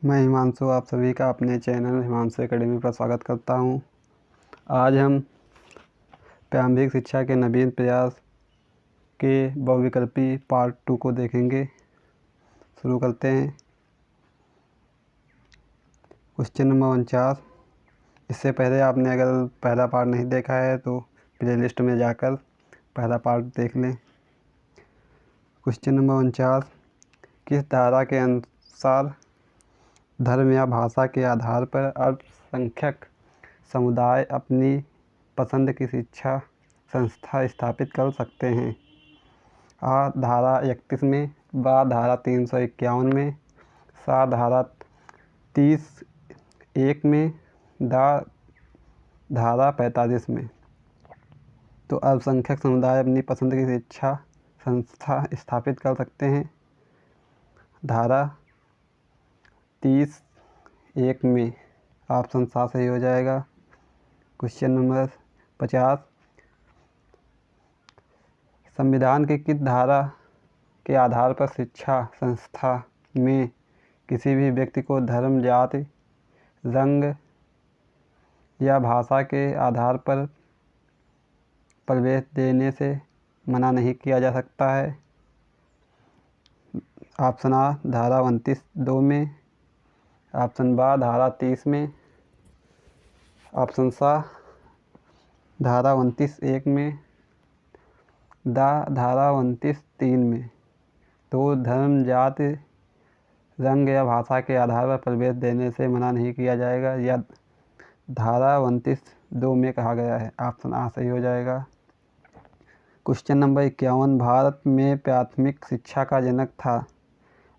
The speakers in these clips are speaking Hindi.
मैं हिमांशु आप सभी का अपने चैनल हिमांशु एकेडमी पर स्वागत करता हूं। आज हम प्रारंभिक शिक्षा के नवीन प्रयास के बहुविकल्पी पार्ट 2 को देखेंगे। शुरू करते हैं। Question number 49। इससे पहले आपने अगर पहला पार्ट नहीं देखा है तो प्लेलिस्ट में जाकर पहला पार्ट देख लें। Question number 49। किस धारा के अनुसार धर्म या भाषा के आधार पर अल्पसंख्यक समुदाय अपनी पसंद की शिक्षा संस्था स्थापित कर सकते हैं? आ धारा 31 में, बा धारा 351 में, सा धारा 30(1) में, धारा 45 में। तो अल्पसंख्यक समुदाय अपनी पसंद की शिक्षा संस्था स्थापित कर सकते हैं धारा 30(1) में। ऑप्शन सा सही हो जाएगा। Question number 50। संविधान की किस धारा के आधार पर शिक्षा संस्था में किसी भी व्यक्ति को धर्म, जाति, रंग या भाषा के आधार पर प्रवेश देने से मना नहीं किया जा सकता है? ऑप्शन आ धारा 29(2) में, ऑप्शन बा धारा 30 में, ऑप्शन सा धारा 29(1) में, धारा 29(3) में। तो धर्म, जाति, रंग या भाषा के आधार पर प्रवेश देने से मना नहीं किया जाएगा, या धारा 29(2) में कहा गया है। ऑप्शन आ सही हो जाएगा। Question number 51। भारत में प्राथमिक शिक्षा का जनक था?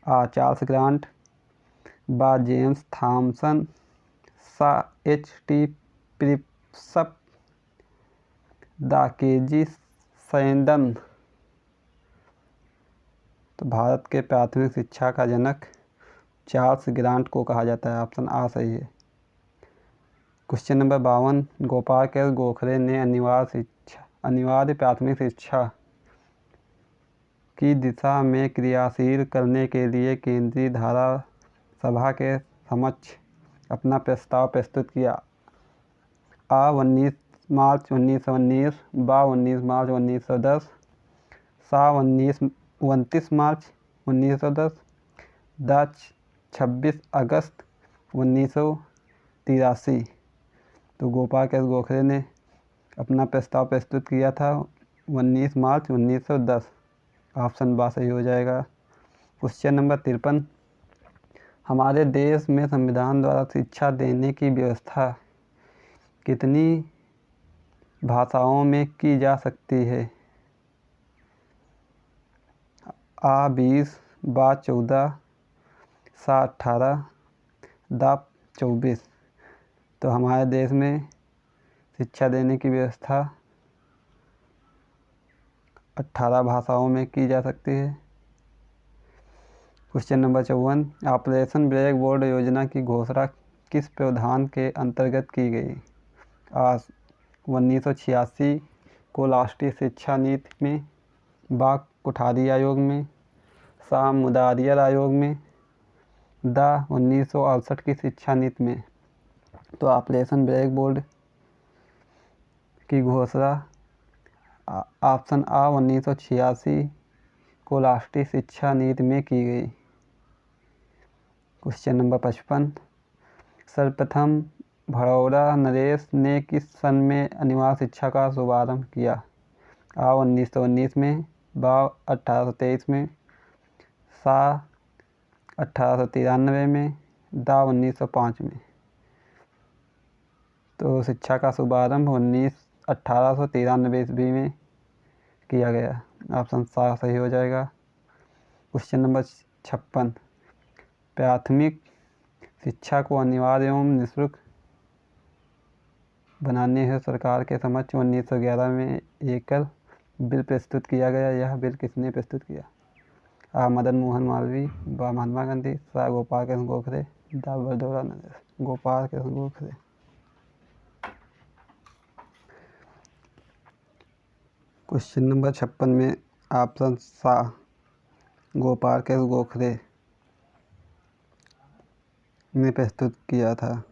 आ चार्ल्स ग्रांट, बा जेम्स थॉमसन, सा H.T. प्रिप्सप, दा के.जी. सैंडन। तो भारत के प्राथमिक शिक्षा का जनक चार्ल्स ग्रांट को कहा जाता है। ऑप्शन आ सही है। Question number 52। गोपाल कृष्ण गोखले ने अनिवार्य प्राथमिक शिक्षा की दिशा में क्रियाशील करने के लिए केंद्रीय धारा सभा के समक्ष अपना प्रस्ताव प्रस्तुत किया। आ 19 मार्च 1919, बा 19 मार्च 1910, सा 29 मार्च 1910, दा 26 अगस्त 1983। तो गोपाल कृष्ण गोखले ने अपना प्रस्ताव प्रस्तुत किया था 19 मार्च 1910। ऑप्शन बा सही हो जाएगा। Question number 53। हमारे देश में संविधान द्वारा शिक्षा देने की व्यवस्था कितनी भाषाओं में की जा सकती है? आ 20, बा 14, सा 18, दा 24। तो हमारे देश में शिक्षा देने की व्यवस्था 18 भाषाओं में की जा सकती है। Question number 54। Operation black board योजना की घोषणा किस प्रावधान के अंतर्गत की गई? आ 1986 को राष्ट्रीय शिक्षा नीति में, बा कोठारी आयोग में, सा मुदारियर आयोग में, दा 1968 की शिक्षा नीति में। तो ऑपरेशन ब्लैक बोर्ड की घोषणा ऑप्शन आ 1986 को राष्ट्रीय शिक्षा नीति में की गई। Question number 55। सर्वप्रथम भड़ौरा नरेश ने किस सन में अनिवार्य शिक्षा का शुभारंभ किया? आ 1919 में, बा 1823 में, सा 1893 में, दा 1905 में। तो शिक्षा का शुभारंभ 1893 ईस्वी में किया गया। ऑप्शन सा सही हो जाएगा। Question number 56। प्राथमिक शिक्षा को अनिवार्य एवं निःशुल्क बनाने हेतु सरकार के समक्ष 1911 में एकल बिल प्रस्तुत किया गया। यह बिल किसने प्रस्तुत किया? आ मदन मोहन मालवीय, बा महात्मा गांधी, सा गोपाल कृष्ण गोखले, दा भड़ौरा नरेश। गोपाल कृष्ण गोखले। क्वेश्चन नंबर 56 में ऑप्शन सा गोपाल कृष्ण गोखले में प्रस्तुत किया था।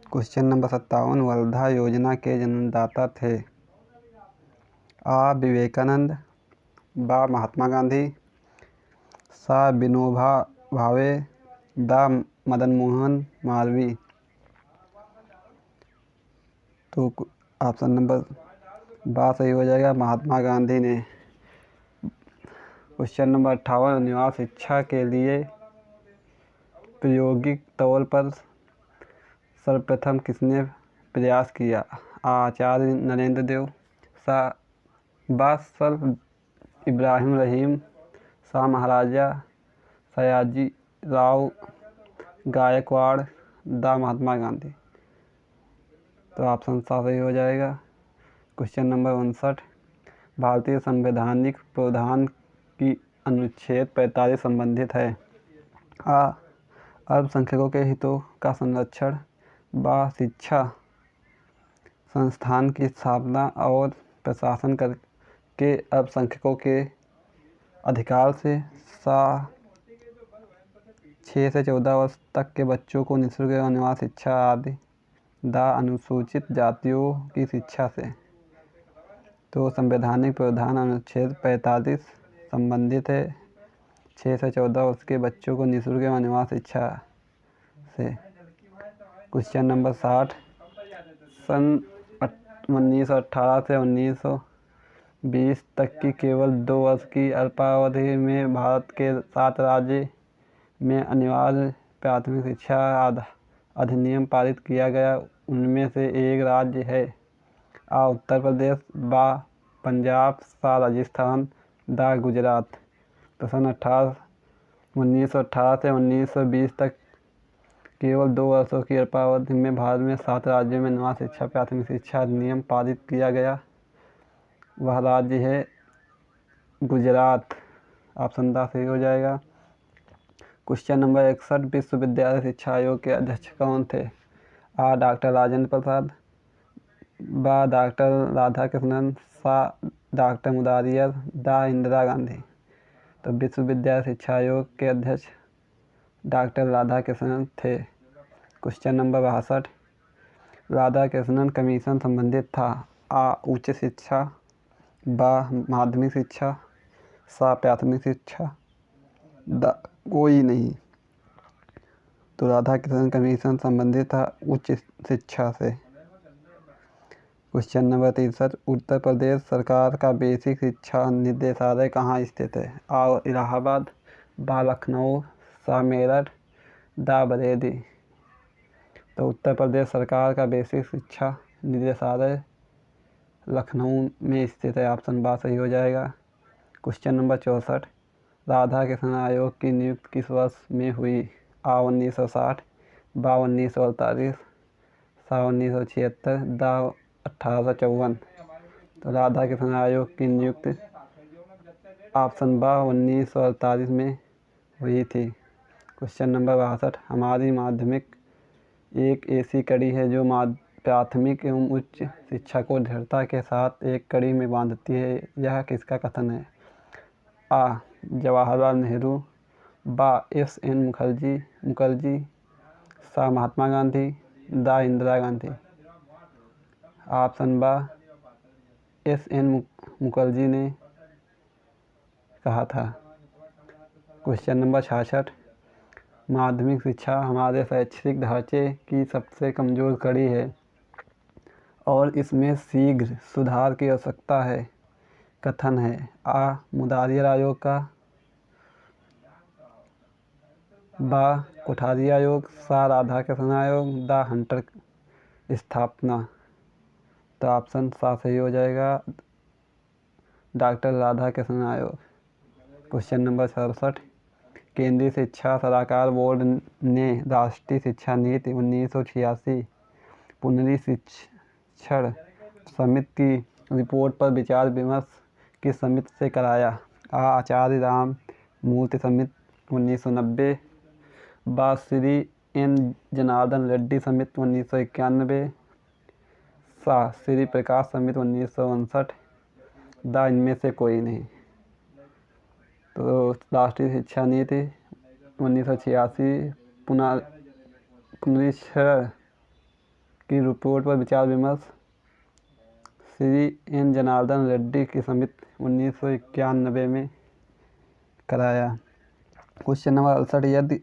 क्वेश्चन नंबर 57, वर्धा योजना के जन्मदाता थे? आ विवेकानंद, बा महात्मा गांधी, सा विनोबा भावे, दा मदन मोहन मालवीय। तो ऑप्शन नंबर बा सही हो जाएगा, महात्मा गांधी ने। क्वेश्चन नंबर 58, निवास शिक्षा के लिए प्रायोगिक तौर पर सर्वप्रथम किसने प्रयास किया? आचार्य नरेंद्र देव, सा बा सर इब्राहिम रहीम, सा महाराजा सयाजी राव गायकवाड़, दा महात्मा गांधी। तो ऑप्शन सा सही हो जाएगा। क्वेश्चन नंबर 59, भारतीय संवैधानिक प्रावधान की अनुच्छेद 45 संबंधित है? आ अल्पसंख्यकों के हितों का संरक्षण, बा शिक्षा संस्थान की स्थापना और प्रशासन करके अल्पसंख्यकों के अधिकार से, सा 6 से 14 वर्ष तक के बच्चों को निःशुल्क एवं अनिवार्य शिक्षा आदि, दा अनुसूचित जातियों की शिक्षा से। तो संवैधानिक प्रावधान अनुच्छेद 45 संबंधित है 6 से 14 वर्ष के बच्चों को निःशुल्क एवं अनिवार्य शिक्षा से। क्वेश्चन नंबर 60, सन 1918 से 1920 तक की केवल 2 वर्ष की अल्पावधि में भारत के 7 राज्य में अनिवार्य प्राथमिक शिक्षा अधिनियम पारित किया गया। उनमें से एक राज्य है? आ उत्तर प्रदेश, बा पंजाब, सा राजस्थान, दा गुजरात। तो सन 1918 से 1920 तक केवल 2 वर्षों की अल्पावधि में भारत में 7 राज्यों में निवास शिक्षा प्राथमिक शिक्षा अधिनियम पारित किया गया। वह राज्य है गुजरात। ऑप्शन दा सही हो जाएगा। क्वेश्चन नंबर 61, विश्वविद्यालय शिक्षा आयोग के अध्यक्ष कौन थे? आ डॉक्टर राजेंद्र प्रसाद, बा डॉक्टर राधाकृष्णन, सा डॉक्टर मुरारियर, दा इंदिरा गांधी। तो विश्वविद्यालय शिक्षा आयोग के अध्यक्ष डॉक्टर राधाकृष्णन थे। क्वेश्चन नंबर 62, राधाकृष्णन कमीशन संबंधित था? आ उच्च शिक्षा, बा माध्यमिक शिक्षा, सा प्राथमिक शिक्षा, दा कोई नहीं। तो राधाकृष्णन कमीशन संबंधित था उच्च शिक्षा से। क्वेश्चन नंबर 63, उत्तर प्रदेश सरकार का बेसिक शिक्षा निदेशालय कहाँ स्थित है? आ इलाहाबाद, बा लखनऊ, सा मेरठ, दा बरेली। तो उत्तर प्रदेश सरकार का बेसिक शिक्षा निदेशालय लखनऊ में स्थित है। ऑप्शन बा सही हो जाएगा। क्वेश्चन नंबर 64, राधाकृष्णन आयोग की नियुक्ति किस वर्ष में हुई? आ 1960, बा 1948, सा 1976, दा 1854। तो राधाकृष्णन आयोग की नियुक्ति ऑप्शन बा 1948 में हुई थी। क्वेश्चन नंबर 62, हमारी माध्यमिक एक ऐसी कड़ी है जो प्राथमिक एवं उच्च शिक्षा को दृढ़ता के साथ एक कड़ी में बांधती है। यह किसका कथन है? आ जवाहरलाल नेहरू, बा एस.एन. मुखर्जी, सा महात्मा गांधी, दा इंदिरा गांधी। ऑप्शन बा एस.एन. मुखर्जी ने कहा था। क्वेश्चन नंबर 66, माध्यमिक शिक्षा हमारे शैक्षिक ढांचे की सबसे कमज़ोर कड़ी है और इसमें शीघ्र सुधार की आवश्यकता है। कथन है? आ मुरारियर आयोग का, बा कोठारी आयोग, सा राधाकृष्णन आयोग, दा हंटर स्थापना। तो ऑप्शन सा सही हो जाएगा, डॉक्टर राधाकृष्णन आयोग। क्वेश्चन नंबर 67, केंद्रीय शिक्षा सलाहकार बोर्ड ने राष्ट्रीय शिक्षा नीति 1986 पुनरीक्षण समिति की रिपोर्ट पर विचार विमर्श किस समिति से कराया? आ आचार्य राम मूर्ति समिति 1990, बा श्री एन जनार्दन रेड्डी समिति 1991, सा श्री प्रकाश समिति 1959, दा इनमें से कोई नहीं। तो राष्ट्रीय शिक्षा नीति 1986 पुनः पुनरीक्षण की रिपोर्ट पर विचार विमर्श श्री एन जनार्दन रेड्डी की समिति 1991 में कराया। क्वेश्चन नंबर 68, यदि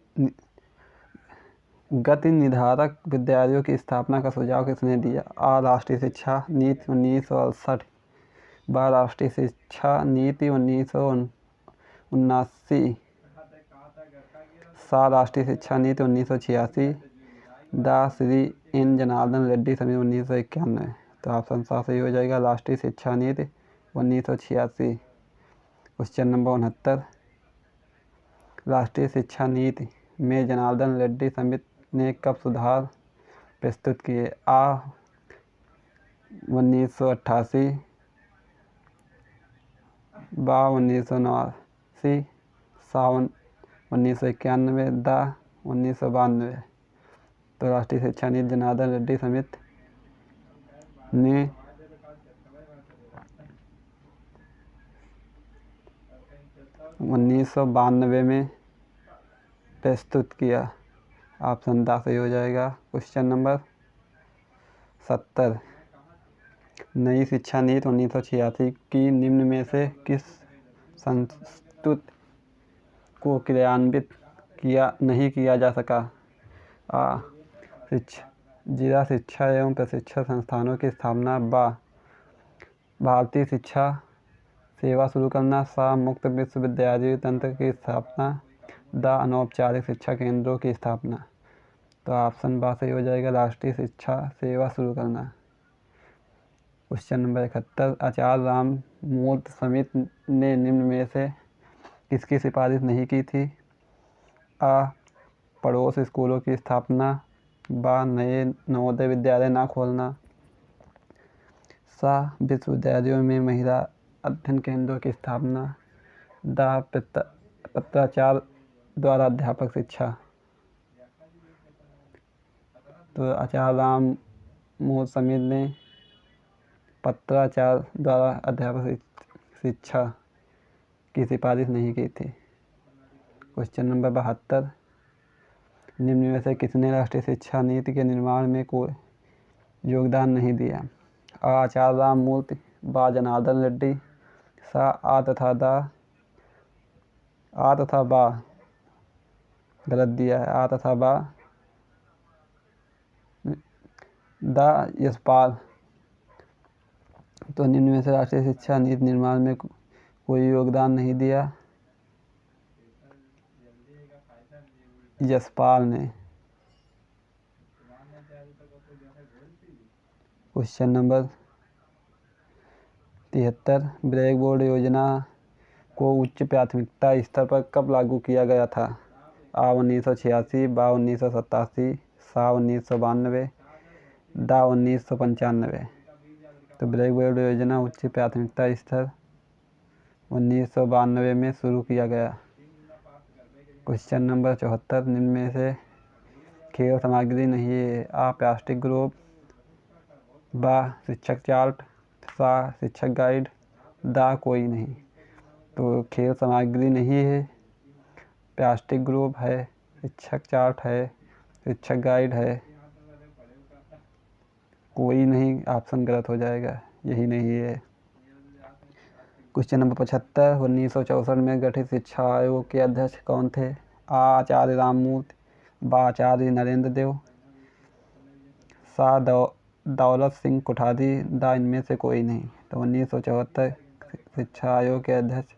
गति निर्धारक विद्यालयों की स्थापना का सुझाव किसने दिया? आ. राष्ट्रीय शिक्षा नीति 1968, बा. राष्ट्रीय शिक्षा नीति 1979, सा. राष्ट्रीय शिक्षा नीति 1986, दा. श्री एन जनार्दन रेड्डी समिति 1991। तो ऑप्शन सा सही हो जाएगा, राष्ट्रीय शिक्षा नीति 1986। क्वेश्चन नंबर 69, राष्ट्रीय शिक्षा नीति में जनार्दन रेड्डी समिति ने कब सुधार प्रस्तुत किए? आ. 1988, बा. 1989, सा. 1991, दा. 1992। तो राष्ट्रीय शिक्षा नीति जनार्दन रेड्डी समिति ने 1992 में प्रस्तुत किया। ऑप्शन दा सही हो जाएगा। क्वेश्चन नंबर 70, नई शिक्षा नीति 1986 की निम्न में से किस संस्तुति को क्रियान्वित नहीं किया जा सका? आ. जिला शिक्षा एवं प्रशिक्षण संस्थानों की स्थापना, बा. भारतीय शिक्षा सेवा शुरू करना, सा. मुक्त विश्वविद्यालय तंत्र की स्थापना, दा. अनौपचारिक शिक्षा केंद्रों की स्थापना। तो ऑप्शन बा सही हो जाएगा, राष्ट्रीय शिक्षा सेवा शुरू करना। क्वेश्चन नंबर 71, आचार्य राममूर्ति समिति ने निम्न में से किसकी सिफारिश नहीं की थी? आ. पड़ोस स्कूलों की स्थापना, बा. नए नवोदय विद्यालय न खोलना, सा. विश्वविद्यालयों में महिला अध्ययन केंद्रों की स्थापना, दा. पत्राचार द्वारा अध्यापक शिक्षा। तो आचार्य राममूर्ति समिति ने पत्राचार द्वारा अध्यापक शिक्षा की सिफारिश नहीं की थी। क्वेश्चन नंबर 72, निम्न में से किसने राष्ट्रीय शिक्षा नीति के निर्माण में कोई योगदान नहीं दिया? आ. आचार्य राममूर्ति, बा. जनार्दन रेड्डी, सा. आ तथा बा गलत दिया है, आ तथा बा दा. यशपाल। तो निम्न में से राष्ट्रीय शिक्षा नीति निर्माण में कोई योगदान नहीं दिया यशपाल ने। क्वेश्चन नंबर 73, ब्लैक बोर्ड योजना को उच्च प्राथमिकता स्तर पर कब लागू किया गया था? आ. 1986, बा. 1987, सा. 1992, दा. 1995। तो ब्लैक बोर्ड योजना उच्च प्राथमिकता स्तर 1992 में शुरू किया गया। क्वेश्चन नंबर 74, निम्न में से खेल सामग्री नहीं है? आ. प्लास्टिक ग्लोब, बा. शिक्षक चार्ट, सा. शिक्षक गाइड, दा. कोई नहीं। तो खेल सामग्री नहीं है, प्लास्टिक ग्लोब है, शिक्षक चार्ट है, शिक्षक गाइड है, कोई नहीं। ऑप्शन गलत हो जाएगा, यही नहीं है। क्वेश्चन नंबर 75, 1964 में गठित शिक्षा आयोग के अध्यक्ष कौन थे? आ. आचार्य राममूर्ति, बा. आचार्य नरेंद्र देव, सा. दौलत सिंह कोठारी, दा. इनमें से कोई नहीं। तो 1974 शिक्षा आयोग के अध्यक्ष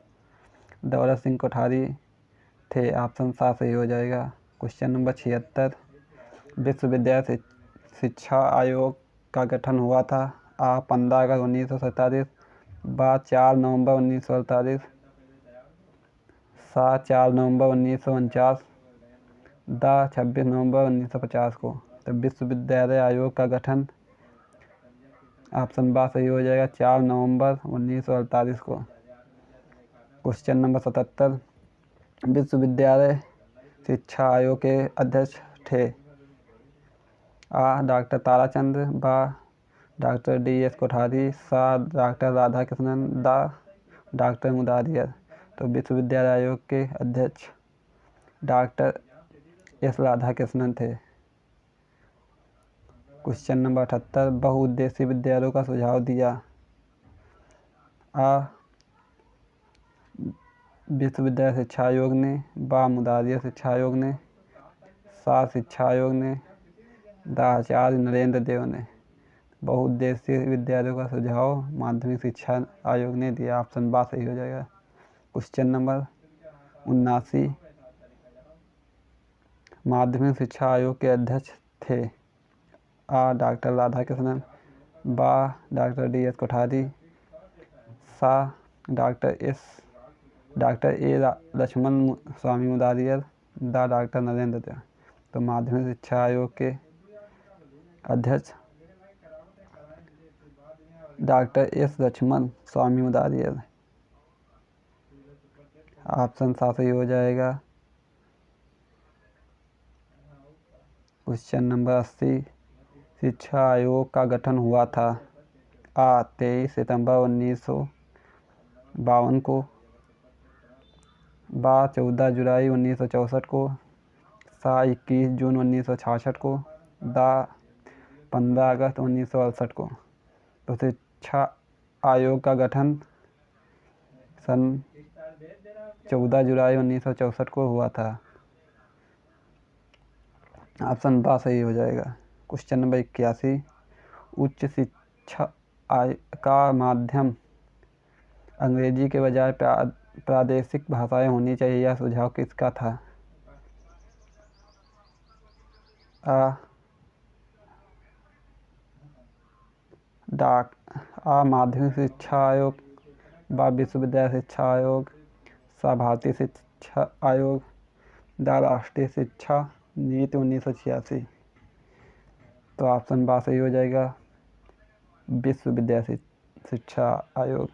दौलत सिंह कोठारी थे। ऑप्शन सा सही हो जाएगा। क्वेश्चन नंबर 76, विश्वविद्यालय शिक्षा आयोग का गठन हुआ था? आ. 15 अगस्त 1947, बा. 4 नवंबर 1948, सा. 4 नवंबर 1949, दा. 26 नवंबर 1950 को। तो विश्वविद्यालय आयोग का गठन ऑप्शन बा सही हो जाएगा, 4 नवंबर 1948 को। क्वेश्चन नंबर 77, विश्वविद्यालय शिक्षा आयोग के अध्यक्ष थे? आ. डॉक्टर ताराचंद्र, बा. Doctor D.S. कोठारी, सा. डॉक्टर राधाकृष्णन, दा. डॉक्टर मुरारियर। तो विश्वविद्यालय आयोग के अध्यक्ष डॉक्टर S. राधाकृष्णन थे। क्वेश्चन नंबर 78 बहुउद्देशीय विद्यालयों का सुझाव दिया। आ विश्वविद्यालय शिक्षा आयोग ने, बा मुदारिया शिक्षा आयोग ने, सा शिक्षा आयोग ने, दा आचार्य नरेंद्र देव ने। बहुउद्देशीय विद्यालयों का सुझाव माध्यमिक शिक्षा आयोग ने दिया। ऑप्शन बा सही हो जाएगा। क्वेश्चन नंबर 79 माध्यमिक शिक्षा आयोग के अध्यक्ष थे। आ डॉक्टर राधाकृष्णन, बा डॉक्टर DS कोठारी, सा डॉक्टर ए लक्ष्मण स्वामी मुदारियर, दा डॉक्टर नरेंद्र देव। तो माध्यमिक शिक्षा आयोग के अध्यक्ष डॉक्टर S लक्ष्मण स्वामी मुदारियर। ऑप्शन सा सही हो जाएगा। क्वेश्चन नंबर 80 शिक्षा आयोग का गठन हुआ था। आ 23 सितंबर 1952 को, बा 14 जुलाई 1964 को, सा 21 जून 1966 को, दा 15 अगस्त 1968 को। तो शिक्षा आयोग का गठन सन 14 जुलाई 1964 को हुआ था। ऑप्शन बा सही हो जाएगा। क्वेश्चन नंबर 81 उच्च शिक्षा का माध्यम अंग्रेजी के बजाय प्रादेशिक भाषाएं होनी चाहिए, यह सुझाव किसका था? आ माध्यमिक शिक्षा आयोग, बा विश्वविद्यालय शिक्षा आयोग, सा भारतीय शिक्षा आयोग, दा राष्ट्रीय शिक्षा नीति 1986। तो ऑप्शन बा सही हो जाएगा, विश्वविद्यालय शिक्षा आयोग।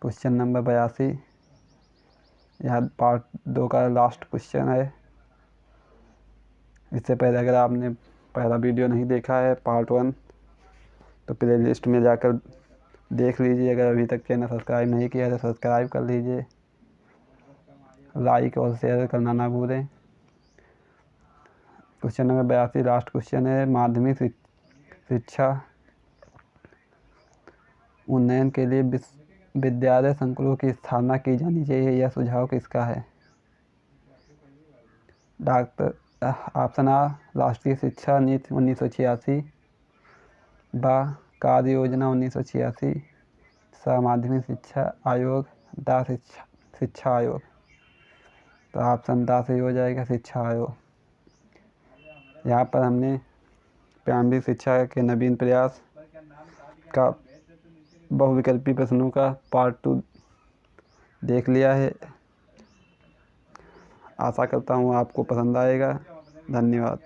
क्वेश्चन नंबर 82 यह पार्ट 2 का लास्ट क्वेश्चन है। इससे पहले अगर आपने पहला वीडियो नहीं देखा है पार्ट 1 तो प्ले लिस्ट में जाकर देख लीजिए। अगर अभी तक चैनल सब्सक्राइब नहीं किया है तो सब्सक्राइब कर लीजिए, लाइक और शेयर करना ना भूलें। क्वेश्चन नंबर 82 लास्ट क्वेश्चन है। माध्यमिक शिक्षा उन्नयन के लिए विद्यालय संकुलों की स्थापना की जानी चाहिए, यह सुझाव किसका है? ऑप्शन आ राष्ट्रीय शिक्षा नीति 1986, बा कार्य योजना 1986, सा माध्यमिक शिक्षा आयोग, दा शिक्षा आयोग। तो ऑप्शन दा सही हो जाएगा, शिक्षा आयोग। यहाँ पर हमने प्राइमरी शिक्षा के नवीन प्रयास का बहुविकल्पी प्रश्नों का पार्ट 2 देख लिया है। आशा करता हूँ आपको पसंद आएगा। धन्यवाद।